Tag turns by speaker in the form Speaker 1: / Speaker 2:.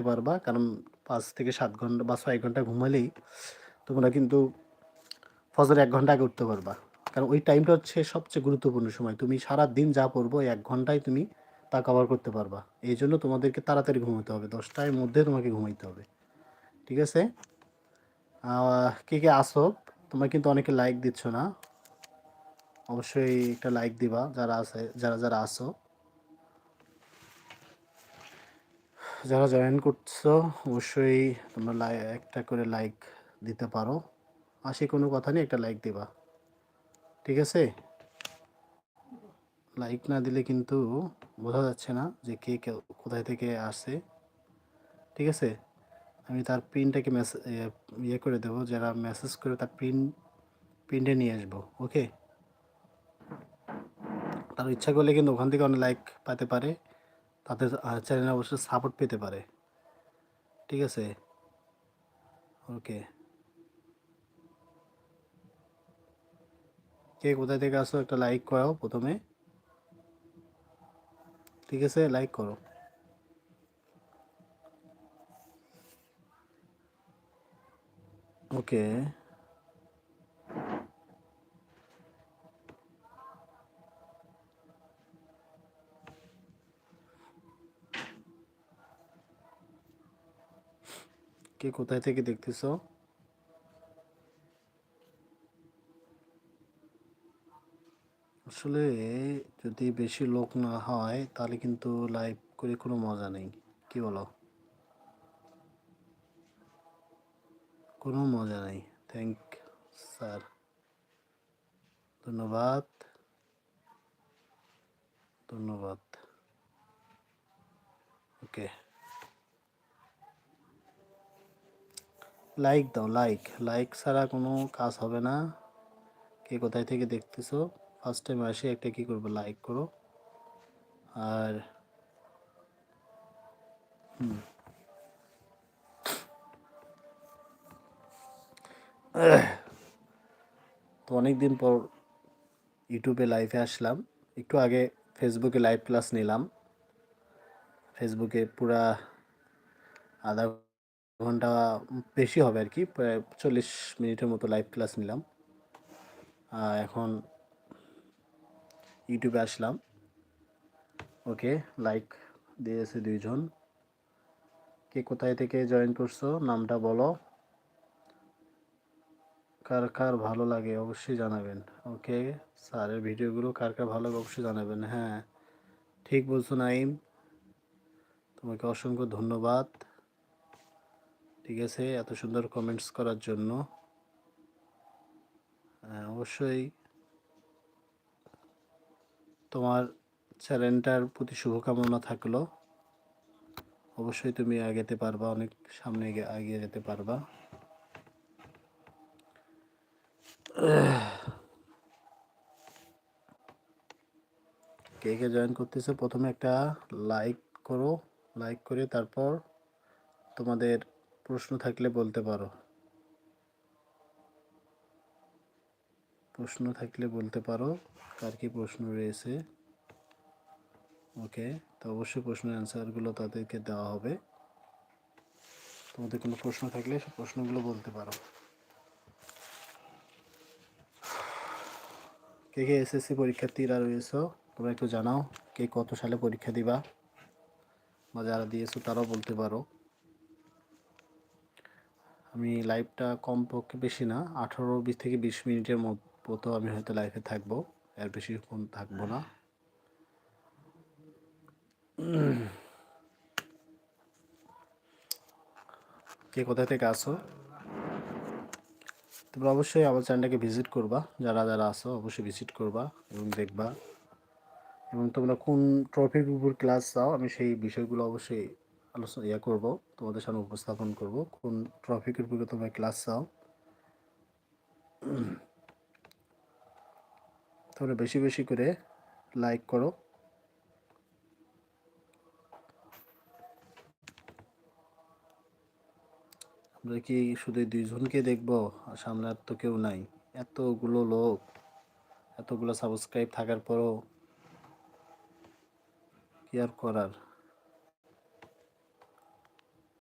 Speaker 1: পারবা, কারণ 5 থেকে 7 ঘন্টা বা 6 ঘন্টা ঘুমালেই তোমরা কিন্তু ফজরের 1 ঘন্টা আগে উঠতে পারবা। কারণ ওই টাইমটা হচ্ছে সবচেয়ে গুরুত্বপূর্ণ সময়। তুমি সারাদিন যা পড়বো ওই 1 ঘন্টায় তুমি তা কভার করতে পারবা। এইজন্য তোমাদেরকে তাড়াতাড়ি ঘুমাতে হবে। 10টার মধ্যে তোমাকে ঘুমাইতে হবে। ঠিক আছে? কে আসো? তোমরা কিন্তু অনেকে লাইক দিচ্ছ না। অবশ্যই একটা লাইক দিবা যারা আসো। যারা জয়েন করছো অবশ্যই তোমরা একটা করে লাইক দিতে পারো। কোনো কথা নেই, একটা লাইক দিবা। ঠিক আছে? লাইক না দিলে কিন্তু বোঝা যাচ্ছে না যে কে কোথায় থেকে আসে। ঠিক আছে? আমি তার প্রিন্টটাকে ইয়ে করে দেবো, যারা মেসেজ করে তার প্রিন্টে নিয়ে আসবো। ওকে? তার ইচ্ছা করলে কিন্তু ওখান থেকে অনেক লাইক পেতে পারে, তাদের চ্যানেলে অবশ্যই সাপোর্ট পেতে পারে। ঠিক আছে? ওকে। কে কোথায় থেকে আসো একটা লাইক করো প্রথমে। ঠিক আছে? লাইক করো। ওকে। কে কোথায় থেকে দেখতেছো? আসলে যদি বেশি লোক না হয় তাহলে কিন্তু লাইভ করে কোনো মজা নেই। কি বলো? কোনো মজা নেই। থ্যাংক স্যার, ধন্যবাদ, ধন্যবাদ। ওকে, লাইক দাও। লাইক ছাড়া কোনো কাজ হবে না। কে কোথায় থেকে দেখতেছো? ফার্স্ট টাইম আসে একটা কি করবো, লাইক করো। আর তো অনেকদিন পর ইউটিউবে লাইভে আসলাম। একটু আগে ফেসবুকে লাইভ ক্লাস নিলাম। ফেসবুকে পুরা আধা ঘন্টা, বেশি হবে আর কি, প্রায় 40 মিনিটের মতো লাইভ ক্লাস নিলাম। এখন ইউটিউবে আসলাম। ওকে, লাইক দিয়েছে 2 জন। কে কোথায় থেকে জয়েন করছো নামটা বলো। কার কার ভালো লাগে অবশ্যই জানাবেন। ওকে, স্যারের ভিডিওগুলো কার কার ভালো লাগে অবশ্যই জানাবেন। হ্যাঁ, ঠিক বলছো নাইম, তোমাকে অসংখ্য ধন্যবাদ। ঠিক আছে, এত সুন্দর কমেন্টস করার জন্য। অবশ্যই তোমার চ্যানেলটার প্রতি শুভকামনা থাকলো। অবশ্যই তুমি এগোতে পারবা, অনেক সামনে এগিয়ে যেতে পারবা। কে কে জয়েন করতেছে প্রথমে একটা লাইক করো। লাইক করে তারপর তোমাদের প্রশ্ন থাকলে বলতে পারো। প্রশ্ন থাকলে বলতে পারো, কার কি প্রশ্ন রয়েছে। ওকে, তো অবশ্যই প্রশ্নের অ্যান্সারগুলো তাদেরকে দেওয়া হবে। তোমাদের কোনো প্রশ্ন থাকলে সে প্রশ্নগুলো বলতে পারো। কে কে এসএসসি পরীক্ষার্থীরা রয়েছে তোমরা একটু জানাও, কে কত সালে পরীক্ষা দিবা, বা যারা দিয়েছো তারাও বলতে পারো। আমি লাইভটা কমপক্ষে বেশি না, 18 থেকে 20 মিনিটের মতো আমি হয়তো লাইভে থাকবো, এর বেশিক্ষণ থাকবো না। কে কোথা থেকে আসো? তোমরা অবশ্যই আমার চ্যানেলটাকে ভিজিট করবা, যারা যারা আসো অবশ্যই ভিজিট করবা এবং দেখবা। এবং তোমরা কোন টপিক উপর ক্লাস চাও আমি সেই বিষয়গুলো অবশ্যই আলোচনা করব, তোমাদের সামনে উপস্থাপন করব। কোন টপিকের উপরে তোমরা ক্লাস চাও তোমরা বেশি বেশি করে লাইক করো। আমরা কি শুধু 2জনকে দেখবো? আর সামনে আর তো কেউ নাই। এতগুলো লোক, এতগুলো সাবস্ক্রাইব থাকার পরও কি আর করার।